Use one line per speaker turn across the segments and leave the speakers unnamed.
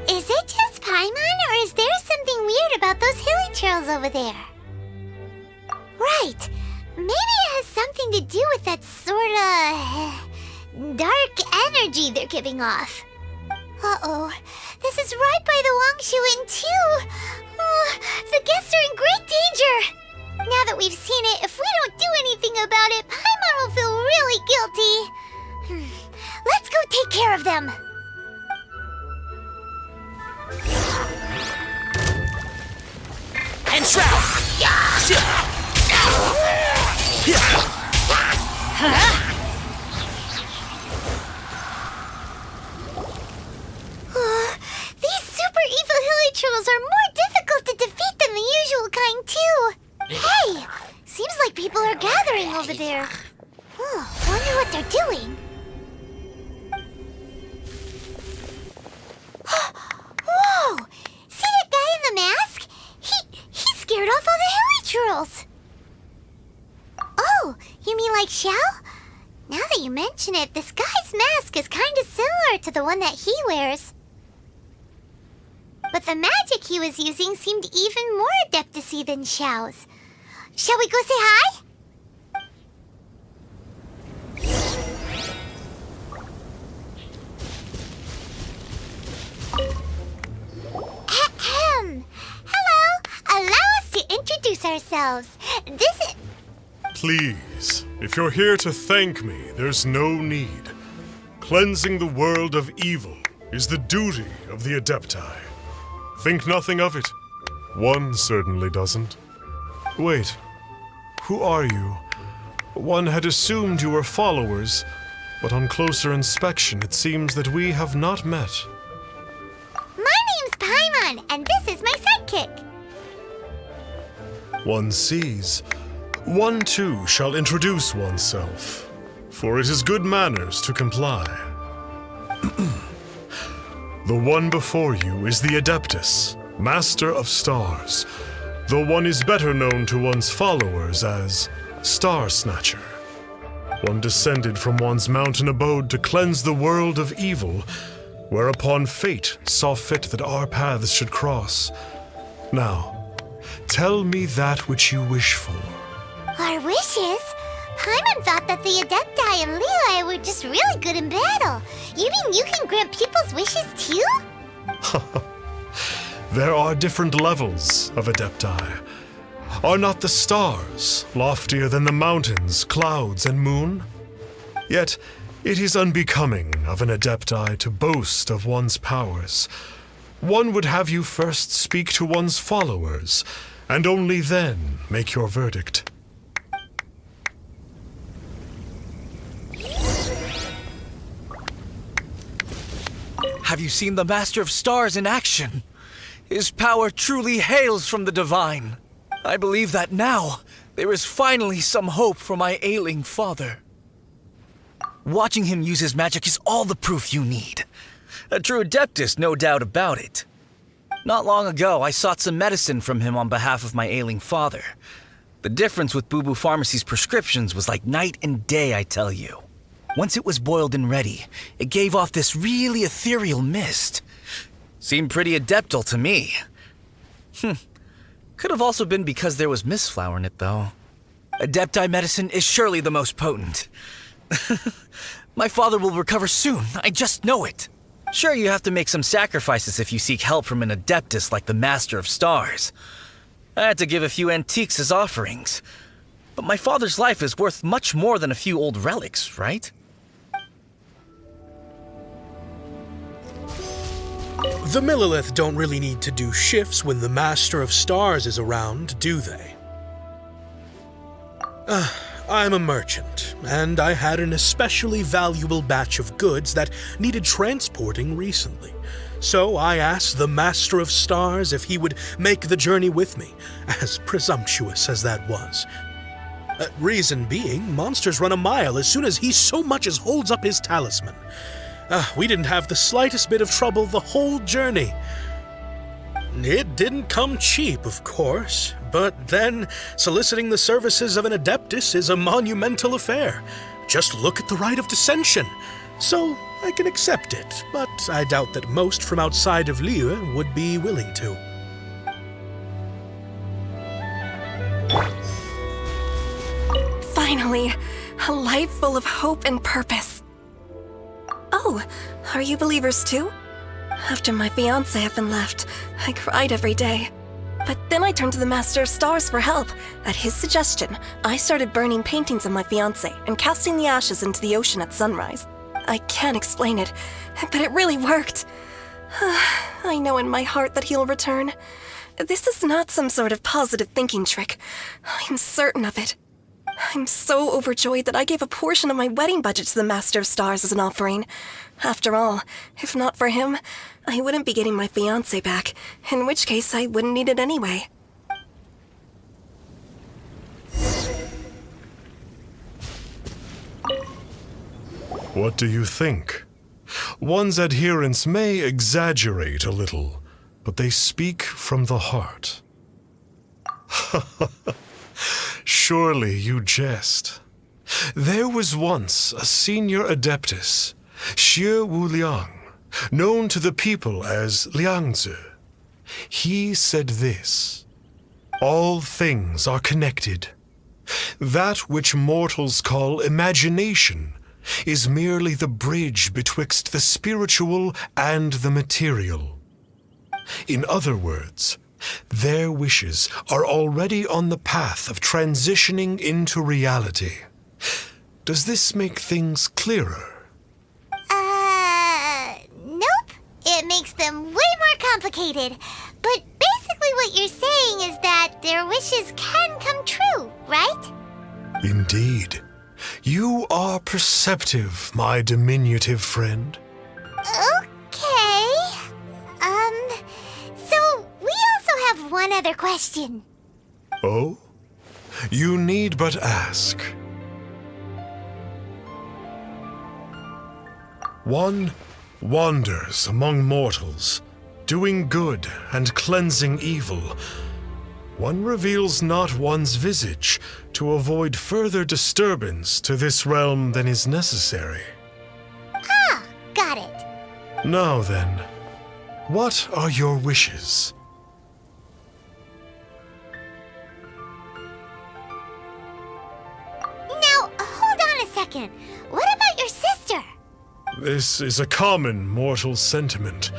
Is it just Paimon, or is there something weird about those hilly trails over there? Right. Maybe it has something to do with that sorta dark energy they're giving off. Uh-oh. This is right by the Wangshu Inn, too. The guests are in great danger. Now that we've seen it, if we don't do anything about it, Paimon will feel really guilty. Let's go take care of them.
And Xiao!
These super evil hilly trolls are more difficult to defeat than the usual kind, too. Hey, seems like people are gathering over there. Wonder what they're doing. Whoa! See that guy in the mask? He scared off all the hilly trolls. Oh, you mean like Xiao? Now that you mention it, this guy's mask is kind of similar to the one that he wears. But the magic he was using seemed even more adeptus-y than Xiao's. Shall we go say hi? Ahem. Hello. Allow us to introduce ourselves. This is...
Please, if you're here to thank me, there's no need. Cleansing the world of evil is the duty of the Adepti. Think nothing of it. One certainly doesn't. Wait, who are you? One had assumed you were followers, but on closer inspection it seems that we have not met.
My name's Paimon, and this is my sidekick.
One sees. One too shall introduce oneself, for it is good manners to comply. The one before you is the Adeptus, Master of Stars, though one is better known to one's followers as Star Snatcher. One descended from one's mountain abode to cleanse the world of evil, whereupon fate saw fit that our paths should cross. Now, tell me that which you wish for.
Our wishes? Paimon thought that the Adepti and Leela were just really good in battle. You mean you can grant people's wishes too?
There are different levels of Adepti. Are not the stars loftier than the mountains, clouds, and moon? Yet, it is unbecoming of an Adepti to boast of one's powers. One would have you first speak to one's followers, and only then make your verdict.
Have you seen the Master of Stars in action? His power truly hails from the divine. I believe that now there is finally some hope for my ailing father. Watching him use his magic is all the proof you need. A true Adeptus, no doubt about it. Not long ago, I sought some medicine from him on behalf of my ailing father. The difference with Boo Boo Pharmacy's prescriptions was like night and day, I tell you. Once it was boiled and ready, it gave off this really ethereal mist. Seemed pretty adeptal to me. Could have also been because there was mist flower in it, though. Adepti medicine is surely the most potent. My father will recover soon, I just know it. Sure, you have to make some sacrifices if you seek help from an Adeptus like the Master of Stars. I had to give a few antiques as offerings. But my father's life is worth much more than a few old relics, right?
The Millilith don't really need to do shifts when the Master of Stars is around, do they? I'm a merchant, and I had an especially valuable batch of goods that needed transporting recently. So I asked the Master of Stars if he would make the journey with me, as presumptuous as that was. Reason being, monsters run a mile as soon as he so much as holds up his talisman. We didn't have the slightest bit of trouble the whole journey. It didn't come cheap, of course, but then soliciting the services of an Adeptus is a monumental affair. just look at the rite of dissension. So I can accept it, but I doubt that most from outside of Liyue would be willing to.
Finally, a life full of hope and purpose. Oh, are you believers too? After my fiancé had been left, I cried every day. But then I turned to the Master of Stars for help. At his suggestion, I started burning paintings of my fiancé and casting the ashes into the ocean at sunrise. I can't explain it, but it really worked. I know in my heart that he'll return. This is not some sort of positive thinking trick. I'm certain of it. I'm so overjoyed that I gave a portion of my wedding budget to the Master of Stars as an offering. After all, if not for him, I wouldn't be getting my fiancé back, in which case I wouldn't need it anyway.
What do you think? One's adherents may exaggerate a little, but they speak from the heart. Surely you jest. There was once a senior adeptus, Xie Wuliang, known to the people as Liangzi. He said this: all things are connected. That which mortals call imagination is merely the bridge betwixt the spiritual and the material. In other words, their wishes are already on the path of transitioning into reality. Does this make things clearer?
Nope. It makes them way more complicated. But basically what you're saying is that their wishes can come true, right?
Indeed. You are perceptive, my diminutive friend.
Okay. So we also have one other question.
Oh? You need but ask. One wanders among mortals, doing good and cleansing evil. One reveals not one's visage to avoid further disturbance to this realm than is necessary.
Ah, got it.
Now then, what are your wishes?
Now, hold on a second. What about your sister?
This is a common mortal sentiment.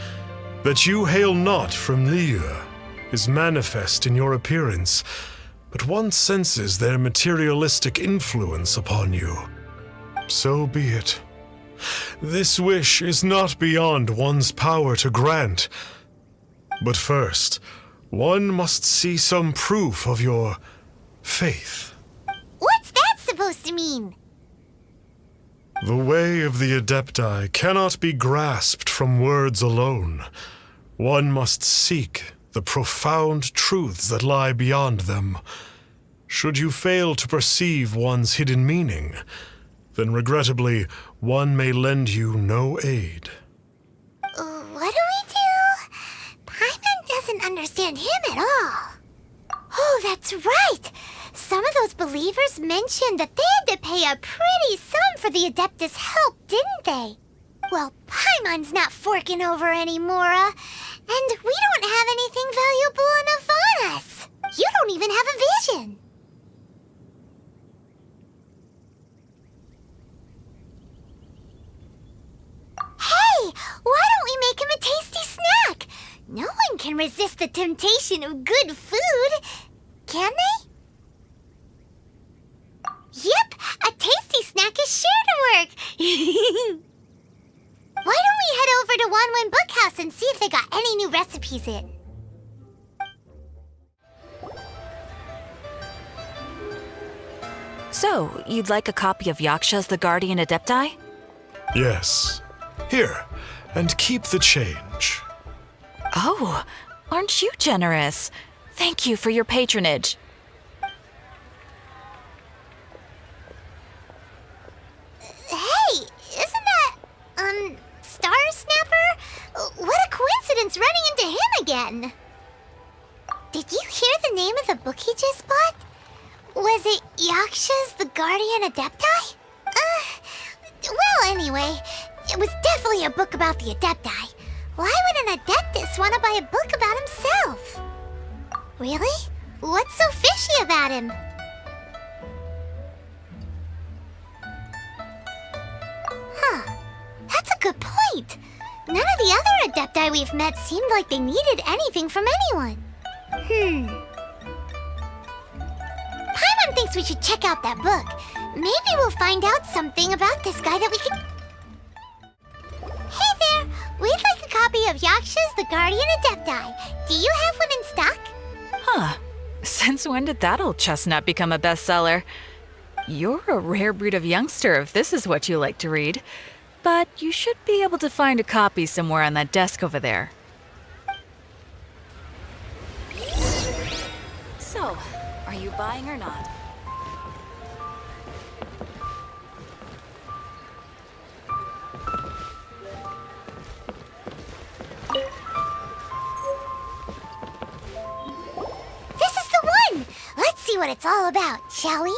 That you hail not from Liyue is manifest in your appearance, but one senses their materialistic influence upon you. So be it. This wish is not beyond one's power to grant. But first, one must see some proof of your faith.
What's that supposed to mean?
The way of the Adepti cannot be grasped from words alone. One must seek the profound truths that lie beyond them. Should you fail to perceive one's hidden meaning, then regrettably, one may lend you no aid.
What do we do? Paimon doesn't understand him at all. Oh, that's right. Some of those believers mentioned that they had to pay a pretty sum for the Adeptus' help, didn't they? Well, Paimon's not forking over anymore, and we don't have anything valuable enough on us. You don't even have a vision. Hey, why don't we make him a tasty snack? No one can resist the temptation of good food, can they? Yep, a tasty snack is sure to work. Why don't we head over to Wanwen Bookhouse and see if they got any new recipes in?
So, you'd like a copy of Yaksha's The Guardian Adepti?
Yes. Here, and keep the change.
Oh, aren't you generous? Thank you for your patronage.
Hey, isn't that, Star Snapper? What a coincidence running into him again. Did you hear the name of the book he just bought? Was it Yaksha's The Guardian Adepti? Well, anyway, it was definitely a book about the Adepti. Why would an Adeptus want to buy a book about himself? Really? What's so fishy about him? Huh. That's a good point. None of the other Adepti we've met seemed like they needed anything from anyone. Paimon thinks we should check out that book. Maybe we'll find out something about this guy that we can... Hey there! We'd like a copy of Yaksha's The Guardian Adepti. Do you have one in stock?
Huh. Since when did that old chestnut become a bestseller? You're a rare breed of youngster if this is what you like to read. But you should be able to find a copy somewhere on that desk over there. So, are you buying or not?
This is the one! Let's see what it's all about, shall we?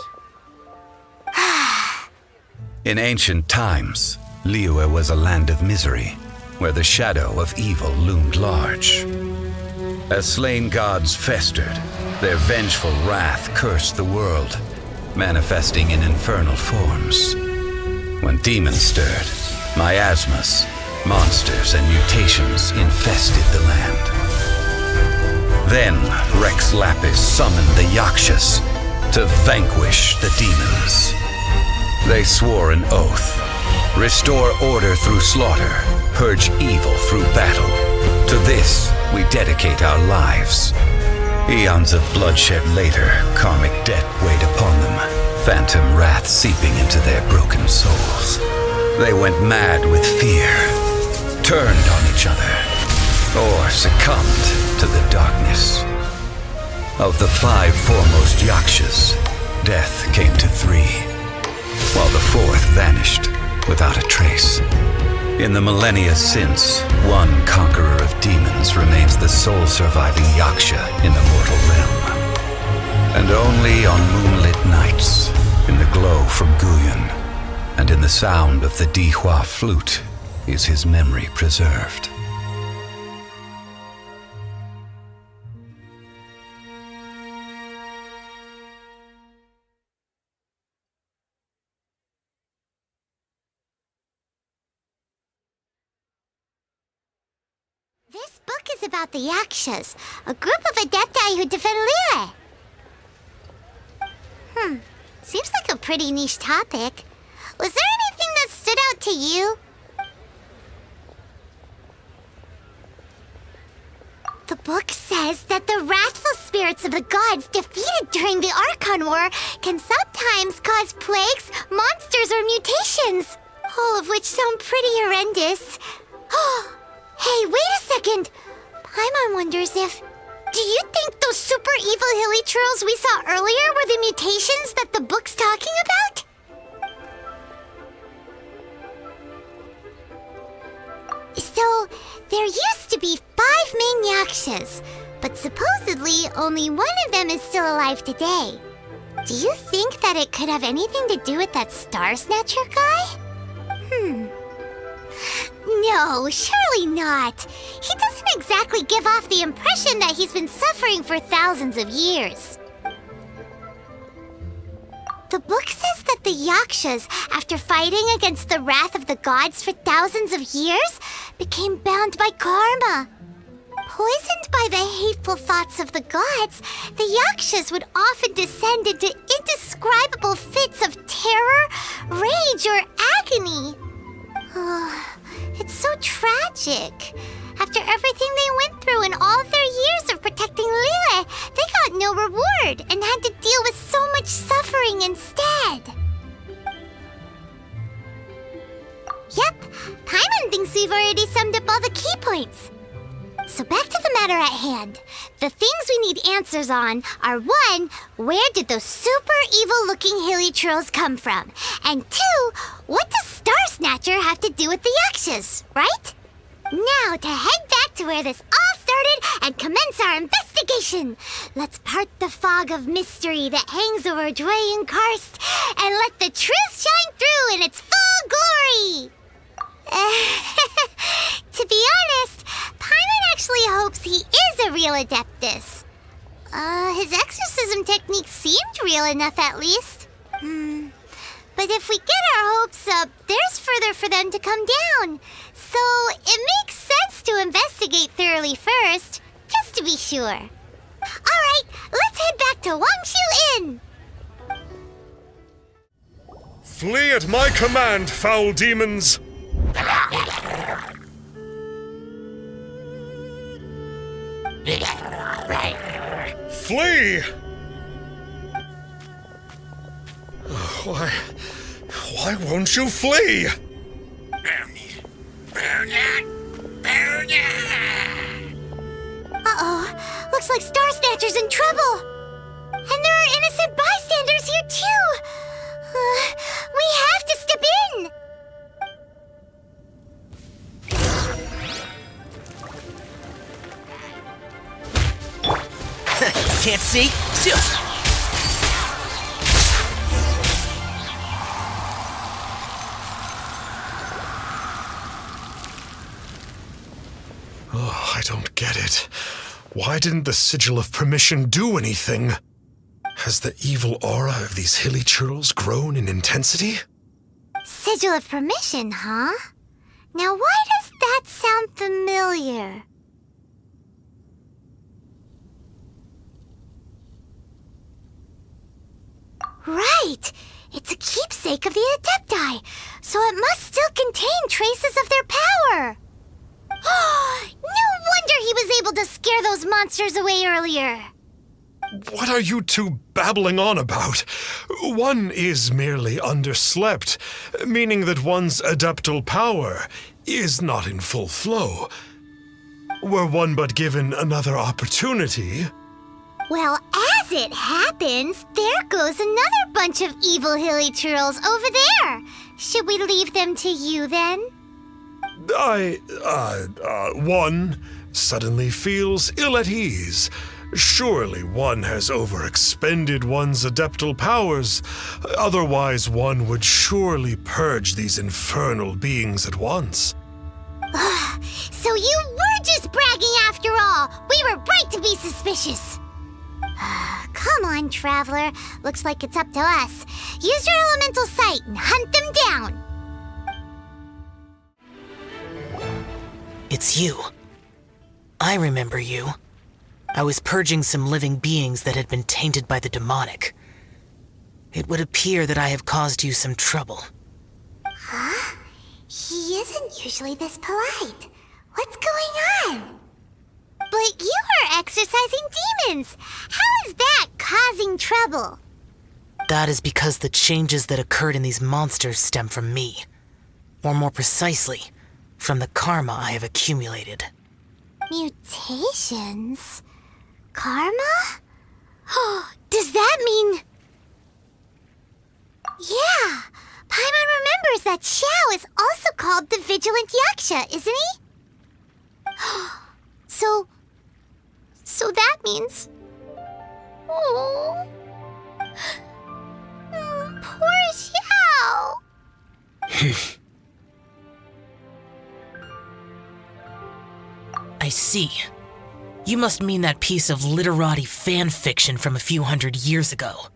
In ancient times, Liyue was a land of misery, where the shadow of evil loomed large. As slain gods festered, their vengeful wrath cursed the world, manifesting in infernal forms. When demons stirred, miasmas, monsters, and mutations infested the land. Then Rex Lapis summoned the Yakshas to vanquish the demons. They swore an oath: restore order through slaughter, purge evil through battle. To this we dedicate our lives. Eons of bloodshed later, karmic debt weighed upon them, phantom wrath seeping into their broken souls. They went mad with fear, turned on each other, or succumbed to the darkness. Of the 5 foremost Yakshas, death came to 3, while the 4th vanished without a trace. In the millennia since, one conqueror of demons remains the sole surviving Yaksha in the mortal realm. And only on moonlit nights, in the glow from Guyon, and in the sound of the Dihua flute, is his memory preserved.
This book is about the Yakshas, a group of Adepti who defend Liyue. Seems like a pretty niche topic. Was there anything that stood out to you? The book says that the wrathful spirits of the gods defeated during the Archon War can sometimes cause plagues, monsters, or mutations. All of which sound pretty horrendous. Hey, wait a second! Paimon wonders if... Do you think those super evil hilly churls we saw earlier were the mutations that the book's talking about? So, there used to be 5 main Yakshas, but supposedly only one of them is still alive today. Do you think that it could have anything to do with that Star Snatcher guy? No, surely not. He doesn't exactly give off the impression that he's been suffering for thousands of years. The book says that the Yakshas, after fighting against the wrath of the gods for thousands of years, became bound by karma. Poisoned by the hateful thoughts of the gods, the Yakshas would often descend into indescribable fits of terror, rage, or agony. It's so tragic. After everything they went through in all their years of protecting Liyue, they got no reward and had to deal with so much suffering instead. Yep, Paimon thinks we've already summed up all the key points. So back to the matter at hand. The things we need answers on are 1, where did those super evil-looking hilly trolls come from? And 2, what does Star Snatcher have to do with the Yakshas, right? Now to head back to where this all started and commence our investigation. Let's part the fog of mystery that hangs over Dwayne Karst and let the truth shine through in its full glory! To be honest, Paimon actually hopes he is a real Adeptus. His exorcism technique seemed real enough at least. But if we get our hopes up, there's further for them to come down. So it makes sense to investigate thoroughly first, just to be sure. Alright, let's head back to Wangshu Inn!
Flee at my command, foul demons! Flee! Why won't you flee?
Uh-oh, looks like Star Snatcher's in trouble. And there are innocent bystanders here too. We have to step in.
Can't see?
Oh, I don't get it. Why didn't the Sigil of Permission do anything? Has the evil aura of these hilly churls grown in intensity?
Sigil of Permission, huh? Now why does that sound familiar? Right! It's a keepsake of the Adepti, so it must still contain traces of their power! No wonder he was able to scare those monsters away earlier!
What are you two babbling on about? One is merely underslept, meaning that one's adeptal power is not in full flow. Were one but given another opportunity...
Well, as it happens, there goes another bunch of evil hilly churls over there. Should we leave them to you then?
One suddenly feels ill at ease. Surely one has overexpended one's adeptal powers. Otherwise, one would surely purge these infernal beings at once.
So you were just bragging after all. We were right to be suspicious. Come on, Traveler. Looks like it's up to us. Use your elemental sight and hunt them down.
It's you. I remember you. I was purging some living beings that had been tainted by the demonic. It would appear that I have caused you some trouble.
Huh? He isn't usually this polite. What's going on? But you are exorcising demons. How is that causing trouble?
That is because the changes that occurred in these monsters stem from me. Or more precisely, from the karma I have accumulated.
Mutations? Karma? Does that mean... Yeah, Paimon remembers that Xiao is also called the Vigilant Yaksha, isn't he? So that means... Oh... Poor Xiao!
I see. You must mean that piece of literati fan fiction from a few hundred years ago.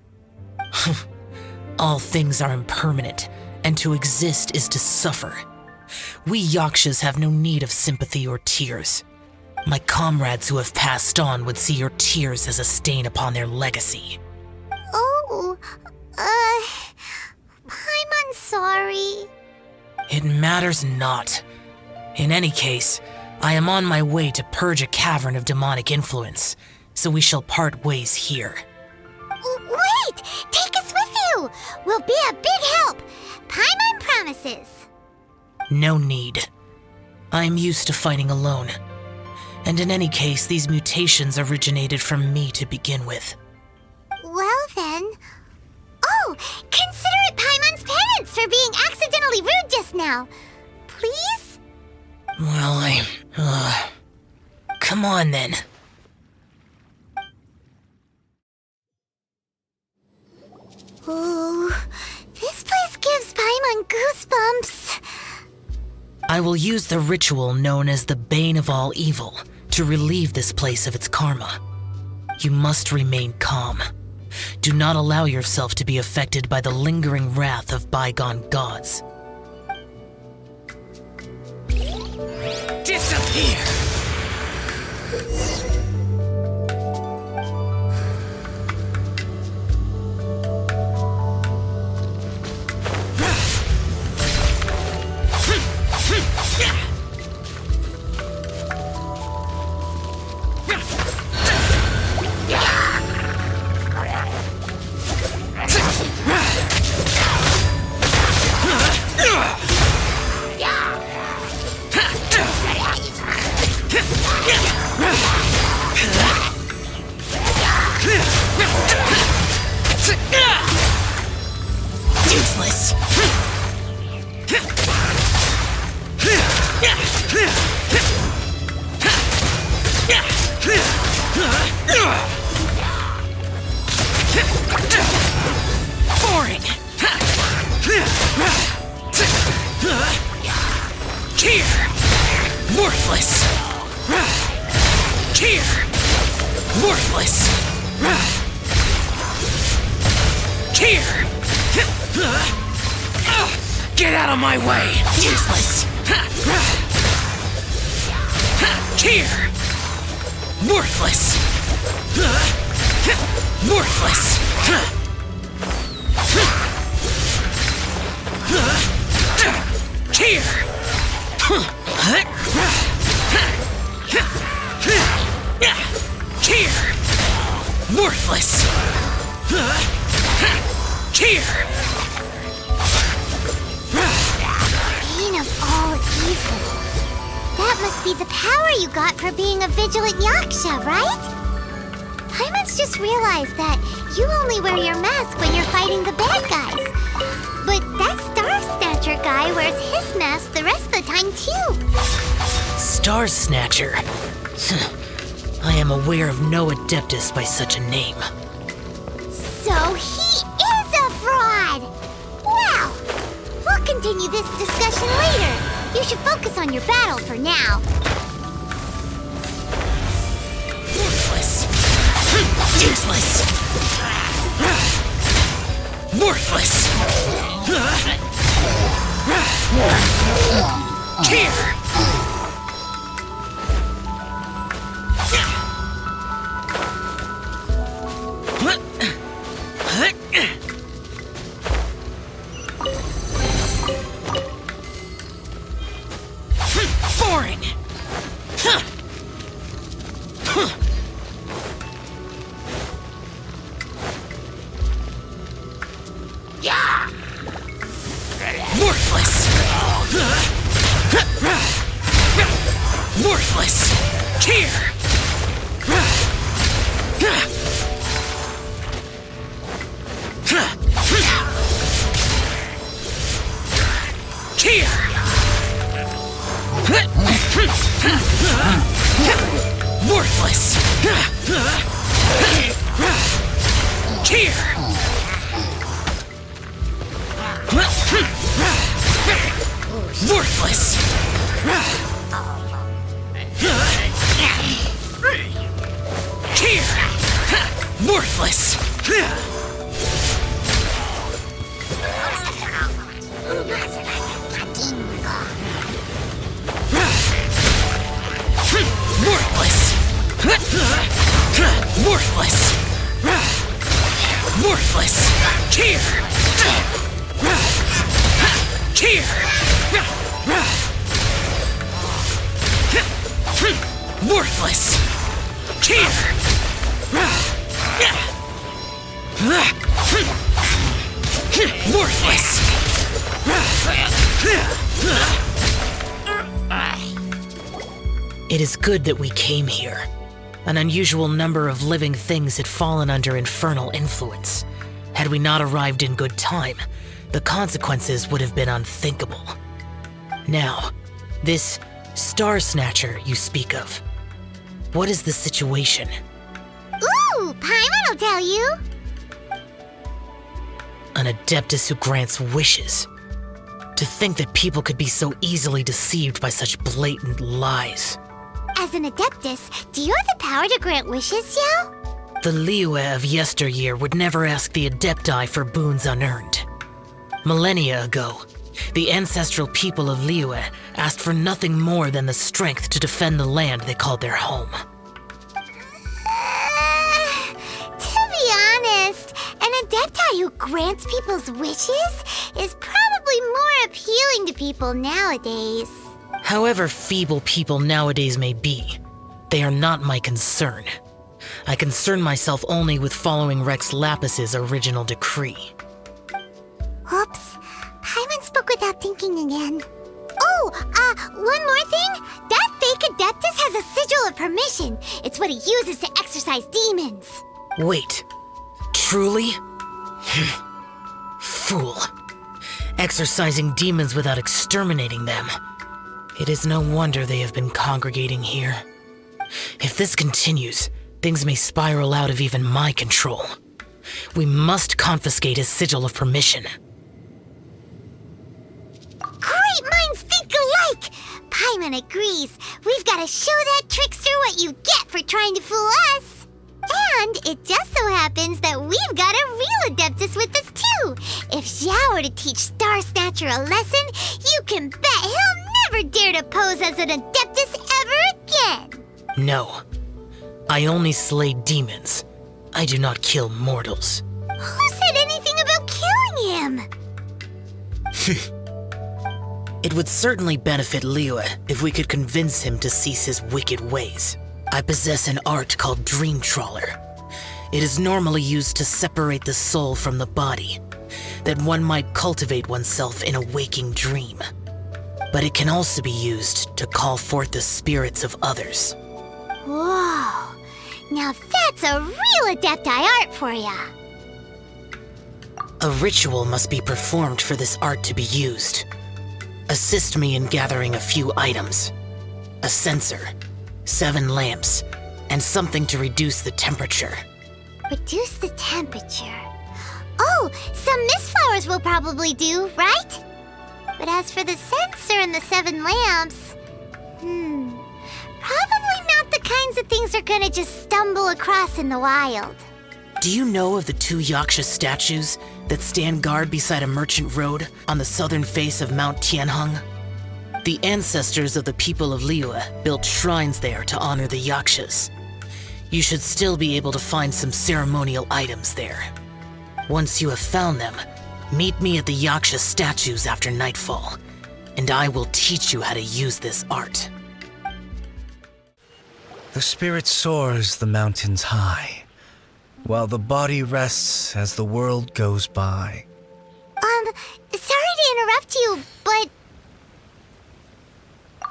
All things are impermanent, and to exist is to suffer. We Yakshas have no need of sympathy or tears. My comrades who have passed on would see your tears as a stain upon their legacy.
Oh, I'm sorry.
It matters not. In any case, I am on my way to purge a cavern of demonic influence, so we shall part ways here.
Wait! Take us with you! We'll be a big help! Paimon promises!
No need. I am used to fighting alone. And in any case, these mutations originated from me to begin with.
Well then... Oh! Consider it Paimon's penance for being accidentally rude just now. Please?
Well, come on then.
Ooh, this place gives Paimon goosebumps.
I will use the ritual known as the Bane of All Evil to relieve this place of its karma. You must remain calm. Do not allow yourself to be affected by the lingering wrath of bygone gods.
Disappear!
Useless.
Boring! Here! Worthless! Here! Worthless! Here! Get out of my way!
Useless.
Here! Worthless! Worthless! Here! Here! Worthless! Here!
Bane of all evil. That must be the power you got for being a vigilant Yaksha, right? Paimon just realized that you only wear your mask when you're fighting the bad guys. But that Star Snatcher guy wears his mask the rest of the time, too.
Star Snatcher. I am aware of no Adeptus by such a name.
So he is a fraud! Well, we'll continue this discussion later. You should focus on your battle for now.
Worthless. Useless.
Worthless! Here! Boring! Worthless! Worthless! Here! Here! Worthless! Here! Worthless! Here! Worthless! Worthless! Worthless! Worthless! Here! Here! Worthless! Here! Worthless!
It is good that we came here. An unusual number of living things had fallen under infernal influence. Had we not arrived in good time, the consequences would have been unthinkable. Now, this Star Snatcher you speak of, what is the situation?
Ooh, Paimon will tell you.
An Adeptus who grants wishes. To think that people could be so easily deceived by such blatant lies.
As an Adeptus, do you have the power to grant wishes, Xiao?
The Liyue of yesteryear would never ask the Adepti for boons unearned. Millennia ago, the ancestral people of Liyue asked for nothing more than the strength to defend the land they called their home.
To be honest, an Adepti who grants people's wishes is probably more appealing to people nowadays.
However feeble people nowadays may be, they are not my concern. I concern myself only with following Rex Lapis's original decree.
Oops, Paimon spoke without thinking again. Oh, one more thing. That fake Adeptus has a sigil of permission. It's what he uses to exorcise demons.
Wait, truly? Fool. Exorcising demons without exterminating them. It is no wonder they have been congregating here. If this continues, things may spiral out of even my control. We must confiscate his sigil of permission.
Great minds think alike! Paimon agrees. We've got to show that trickster what you get for trying to fool us. And it just so happens that we've got a real Adeptus with us too. If Xiao were to teach Star Snatcher a lesson, you can bet he'll never dare to pose as an Adeptus ever again.
No. I only slay demons. I do not kill mortals.
Who said anything about killing him?
It would certainly benefit Liyue if we could convince him to cease his wicked ways. I possess an art called Dream Trawler. It is normally used to separate the soul from the body, that one might cultivate oneself in a waking dream. But it can also be used to call forth the spirits of others.
Whoa, now that's a real Adepti art for ya.
A ritual must be performed for this art to be used. Assist me in gathering a few items. A censer, 7 lamps, and something to reduce the temperature.
Reduce the temperature. Oh, some mist flowers will probably do, right? But as for the censer and the 7 lamps, probably not the kinds of things they're gonna just stumble across in the wild.
Do you know of the 2 Yaksha statues that stand guard beside a merchant road on the southern face of Mount Tianheng? The ancestors of the people of Liyue built shrines there to honor the Yakshas. You should still be able to find some ceremonial items there. Once you have found them, meet me at the Yaksha statues after nightfall, and I will teach you how to use this art.
The spirit soars the mountains high, while the body rests as the world goes by.
Sorry to interrupt you, but...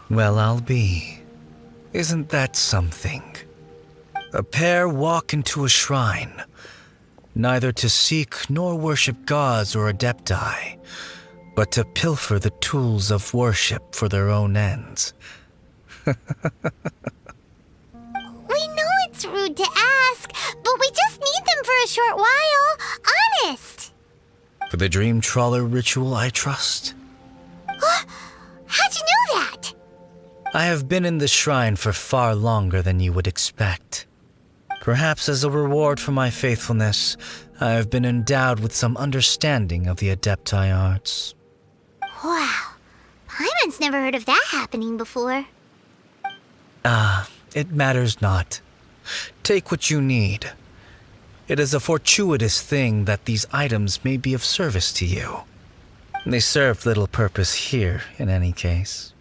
Well, I'll be. Isn't that something? A pair walk into a shrine, neither to seek nor worship gods or Adepti, but to pilfer the tools of worship for their own ends.
We know it's rude to ask, but we just need them for a short while. Honest.
For the Dream Trawler ritual, I trust.
How'd you know that?
I have been in the shrine for far longer than you would expect. Perhaps as a reward for my faithfulness, I have been endowed with some understanding of the Adepti arts.
Wow. Paimon's never heard of that happening before.
It matters not. Take what you need. It is a fortuitous thing that these items may be of service to you. They served little purpose here, in any case.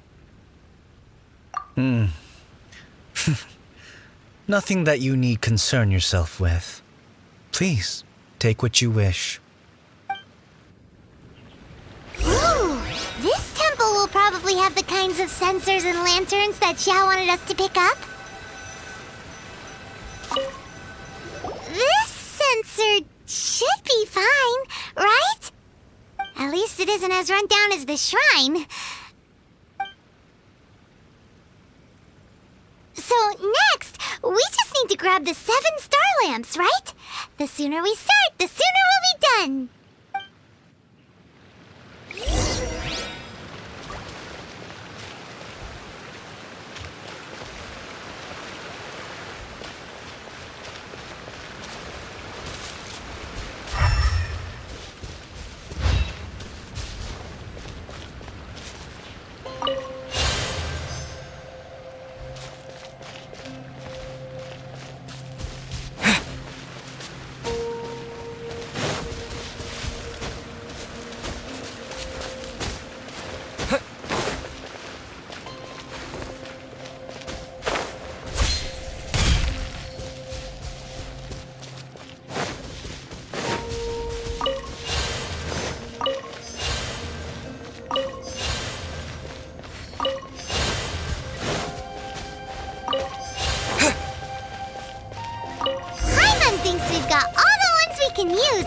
Nothing that you need concern yourself with. Please, take what you wish.
Ooh, this temple will probably have the kinds of censers and lanterns that Xiao wanted us to pick up. This censer should be fine, right? At least it isn't as run down as the shrine. So next, we just need to grab the 7 star lamps, right? The sooner we start, the sooner we'll be done.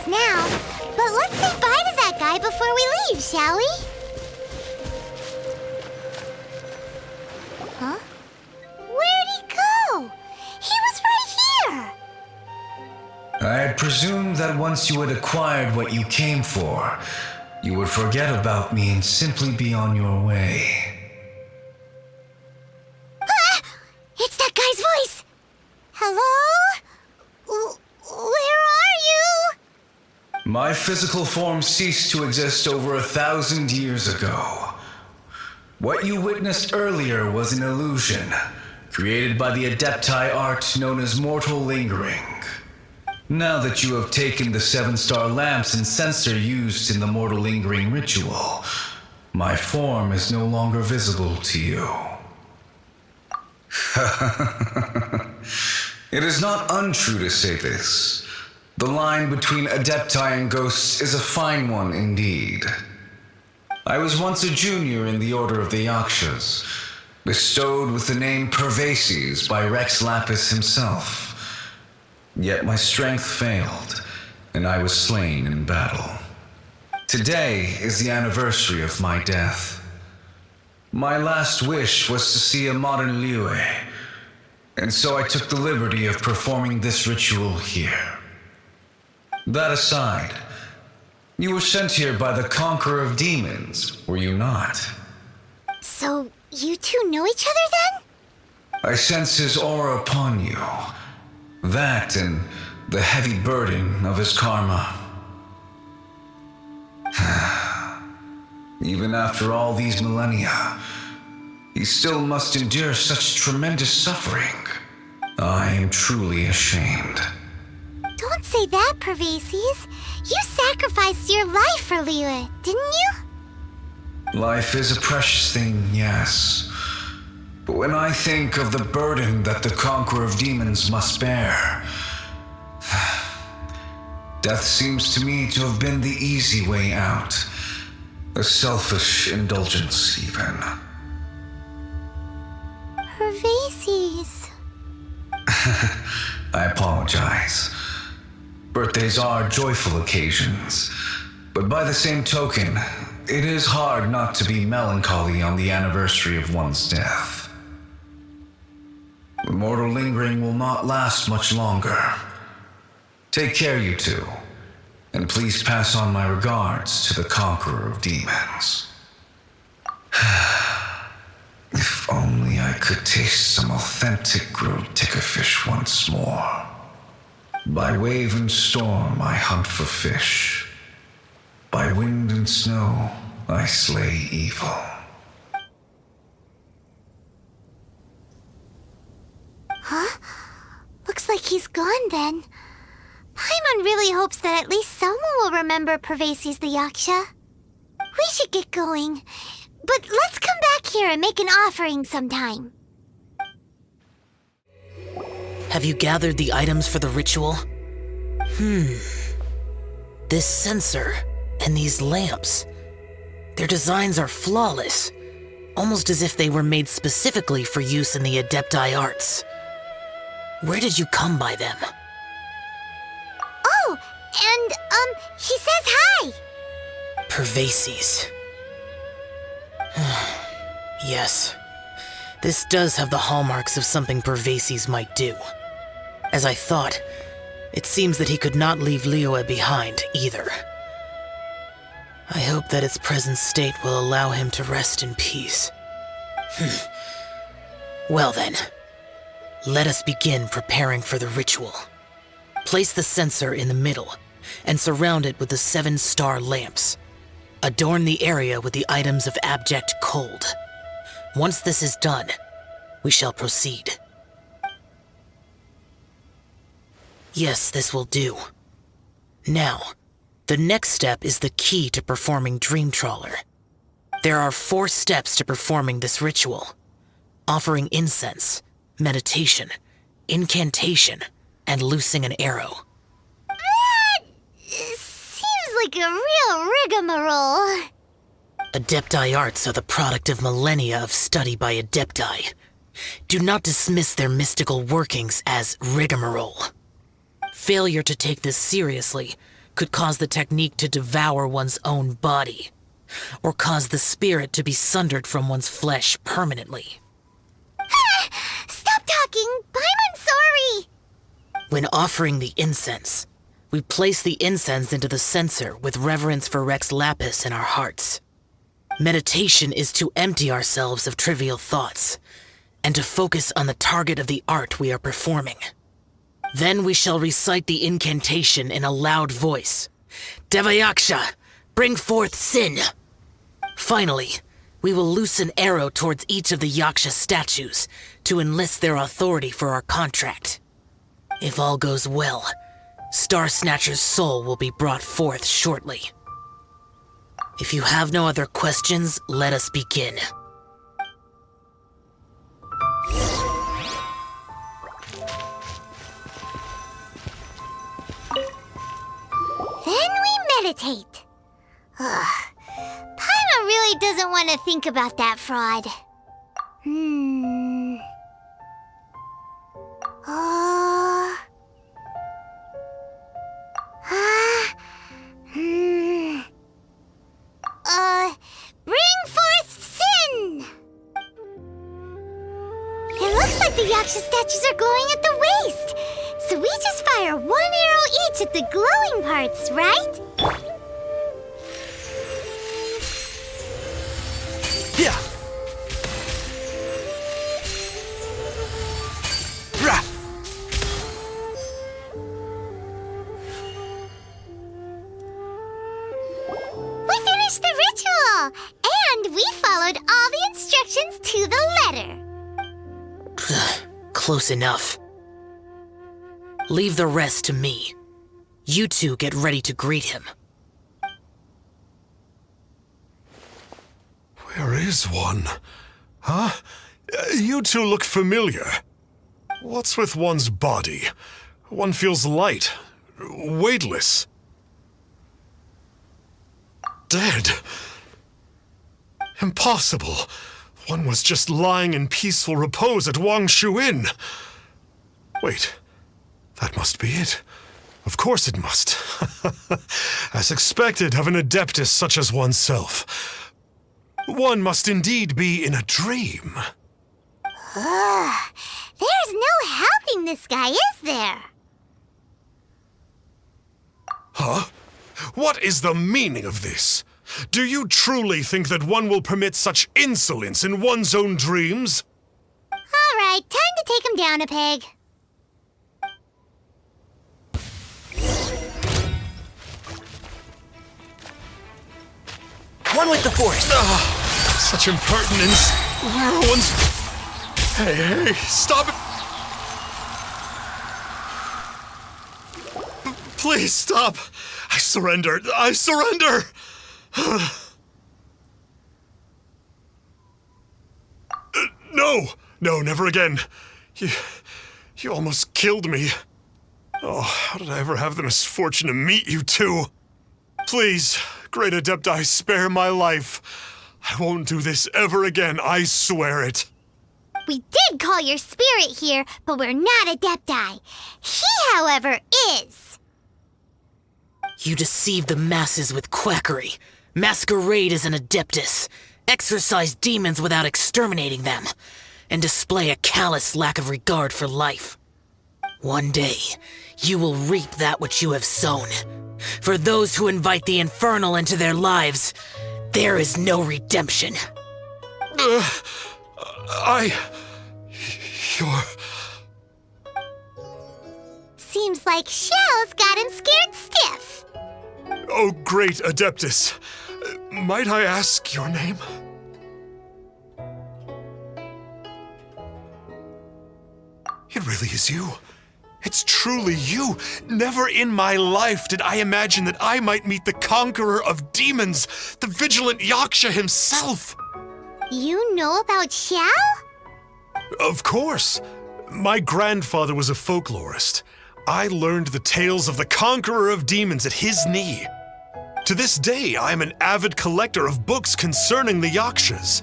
place now, but let's say bye to that guy before we leave, shall we? Huh? Where'd he go? He was right here!
I had presumed that once you had acquired what you came for, you would forget about me and simply be on your way.
Ah! It's that guy's voice! Hello? Where are you?
My physical form ceased to exist over 1,000 years ago. What you witnessed earlier was an illusion, created by the Adepti art known as mortal lingering. Now that you have taken the 7-star lamps and censer used in the mortal lingering ritual, my form is no longer visible to you. It is not untrue to say this. The line between Adepti and ghosts is a fine one indeed. I was once a junior in the Order of the Yakshas, bestowed with the name Pervases by Rex Lapis himself. Yet my strength failed, and I was slain in battle. Today is the anniversary of my death. My last wish was to see a modern Liyue, and so I took the liberty of performing this ritual here. That aside, you were sent here by the Conqueror of Demons, were you not?
So, you two know each other then?
I sense his aura upon you. That and the heavy burden of his karma. Even after all these millennia, he still must endure such tremendous suffering. I am truly ashamed.
Don't say that, Pervases. You sacrificed your life for Liyue, didn't you?
Life is a precious thing, yes. But when I think of the burden that the Conqueror of Demons must bear, death seems to me to have been the easy way out. A selfish indulgence, even.
Pervases.
I apologize. Birthdays are joyful occasions, but by the same token, it is hard not to be melancholy on the anniversary of one's death. The mortal lingering will not last much longer. Take care, you two, and please pass on my regards to the Conqueror of Demons. If only I could taste some authentic grilled tickerfish once more. By wave and storm I hunt for fish. By wind and snow I slay evil.
Huh? Looks like he's gone then. Paimon really hopes that at least someone will remember Pervases the Yaksha. We should get going, but let's come back here and make an offering sometime.
Have you gathered the items for the ritual? This censer and these lamps. Their designs are flawless, almost as if they were made specifically for use in the Adepti arts. Where did you come by them?
Oh, and, he says hi!
Pervases. Yes. This does have the hallmarks of something Pervases might do. As I thought, it seems that he could not leave Liyue behind, either. I hope that its present state will allow him to rest in peace. Well then, let us begin preparing for the ritual. Place the censer in the middle, and surround it with the 7-star lamps. Adorn the area with the items of abject cold. Once this is done, we shall proceed. Yes, this will do. Now, the next step is the key to performing Dream Trawler. There are 4 steps to performing this ritual: offering incense, meditation, incantation, and loosing an arrow.
That seems like a real rigmarole.
Adepti arts are the product of millennia of study by Adepti. Do not dismiss their mystical workings as rigmarole. Failure to take this seriously could cause the technique to devour one's own body, or cause the spirit to be sundered from one's flesh permanently.
Stop talking! I'm sorry!
When offering the incense, we place the incense into the censer with reverence for Rex Lapis in our hearts. Meditation is to empty ourselves of trivial thoughts, and to focus on the target of the art we are performing. Then we shall recite the incantation in a loud voice. Devayaksha, bring forth sin! Finally, we will loose an arrow towards each of the Yaksha statues to enlist their authority for our contract. If all goes well, Star Snatcher's soul will be brought forth shortly. If you have no other questions, let us begin.
Then we meditate. Paimon really doesn't want to think about that fraud. Bring forth sin! It looks like the Yaksha statues are glowing at the waist. So we just fire one arrow each at the glowing parts, right?
Yeah. Rah.
We finished the ritual! And we followed all the instructions to the letter.
Close enough. Leave the rest to me. You two get ready to greet him.
Where is one? Huh? You two look familiar. What's with one's body? One feels light, weightless. Dead. Impossible. One was just lying in peaceful repose at Wangshu Inn. Wait, that must be it. Of course it must. As expected of an adeptus such as oneself. One must indeed be in a dream.
There's no helping this guy, is there?
Huh? What is the meaning of this? Do you truly think that one will permit such insolence in one's own dreams?
All right, time to take him down a peg.
One with the force!
Such impertinence! Where are one's... Hey, stop it! Please stop! I surrender! I surrender! No! No, never again. You almost killed me. Oh, how did I ever have the misfortune to meet you two? Please, Great Adepti, spare my life. I won't do this ever again, I swear it.
We did call your spirit here, but we're not Adepti. He, however, is.
You deceive the masses with quackery, masquerade as an adeptus, exorcise demons without exterminating them, and display a callous lack of regard for life. One day, you will reap that which you have sown. For those who invite the infernal into their lives, there is no redemption.
You're...
Seems like Xiao's got him scared stiff.
Oh, great Adeptus. Might I ask your name? It really is you. It's truly you. Never in my life did I imagine that I might meet the Conqueror of Demons, the vigilant Yaksha himself.
You know about Xiao?
Of course. My grandfather was a folklorist. I learned the tales of the Conqueror of Demons at his knee. To this day, I am an avid collector of books concerning the Yakshas.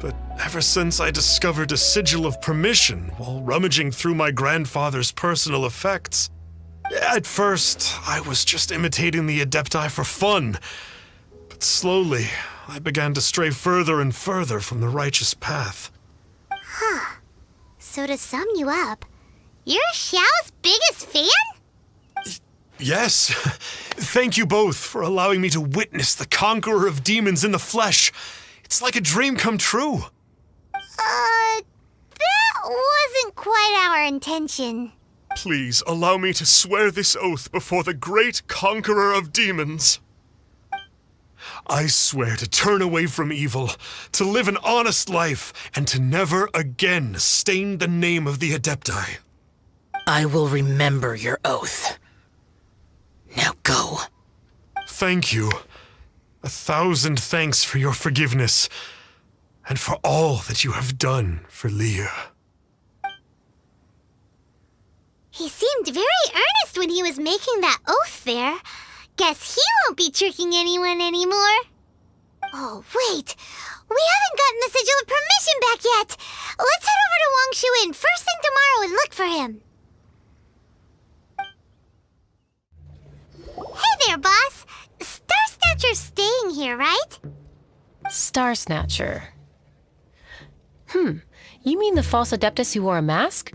But ever since I discovered a sigil of permission while rummaging through my grandfather's personal effects, At first, I was just imitating the Adepti for fun. But slowly, I began to stray further and further from the righteous path.
So to sum you up, you're Xiao's biggest fan?
Yes. Thank you both for allowing me to witness the Conqueror of Demons in the flesh. It's like a dream come true.
That wasn't quite our intention.
Please allow me to swear this oath before the great Conqueror of Demons. I swear to turn away from evil, to live an honest life, and to never again stain the name of the Adepti.
I will remember your oath. Now go.
Thank you. 1,000 thanks for your forgiveness, and for all that you have done for Leah.
He seemed very earnest when he was making that oath there. Guess he won't be tricking anyone anymore. Oh, wait. We haven't gotten the Sigil of Permission back yet. Let's head over to Wangshuin first thing tomorrow and look for him. Hey there, boss. Star Snatcher's staying here, right?
Star Snatcher. You mean the false Adeptus who wore a mask?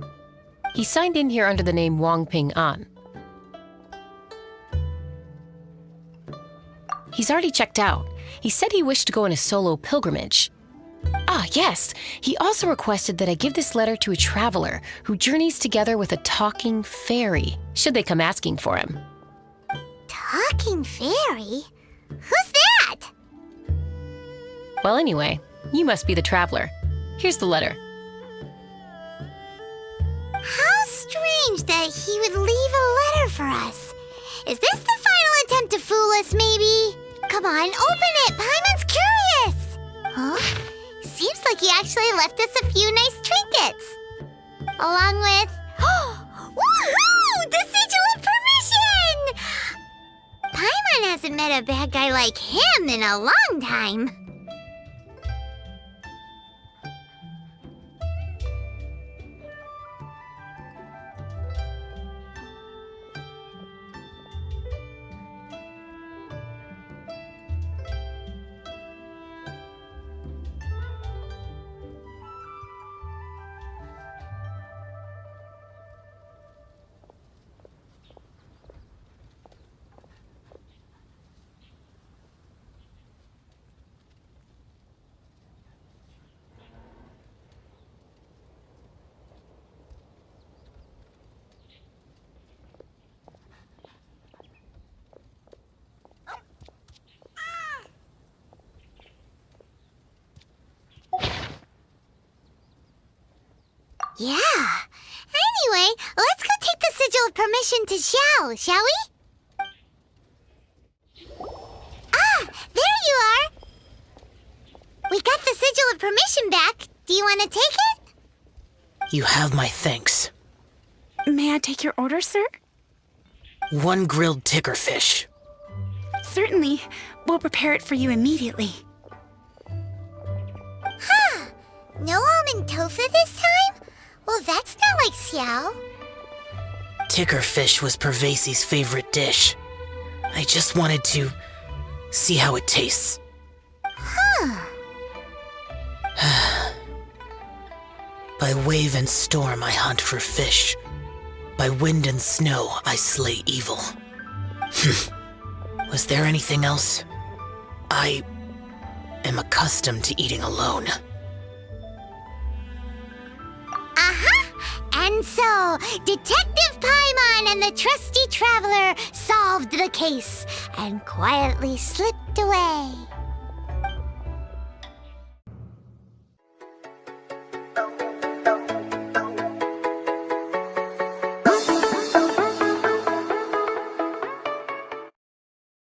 He signed in here under the name Wang Ping An. He's already checked out. He said he wished to go on a solo pilgrimage. Ah, yes. He also requested that I give this letter to a traveler who journeys together with a talking fairy, should they come asking for him.
Talking fairy? Who's that?
Well, anyway, you must be the traveler. Here's the letter.
How strange that he would leave a letter for us. Is this the final attempt to fool us, maybe? Come on, open it! Paimon's curious! Huh? Seems like he actually left us a few nice trinkets. Along with... Woohoo! The Sigil of Permission! Paimon hasn't met a bad guy like him in a long time. Yeah. Anyway, let's go take the Sigil of Permission to Xiao, shall we? Ah, there you are. We got the Sigil of Permission back. Do you want to take it?
You have my thanks.
May I take your order, sir?
1 grilled ticker fish.
Certainly. We'll prepare it for you immediately.
Huh. No almond tofu this time? Well, that's not like Xiao.
Ticker fish was Pervasi's favorite dish. I just wanted to see how it tastes.
Huh.
By wave and storm I hunt for fish. By wind and snow I slay evil. Was there anything else? I am accustomed to eating alone.
And so, Detective Paimon and the trusty traveler solved the case and quietly slipped away.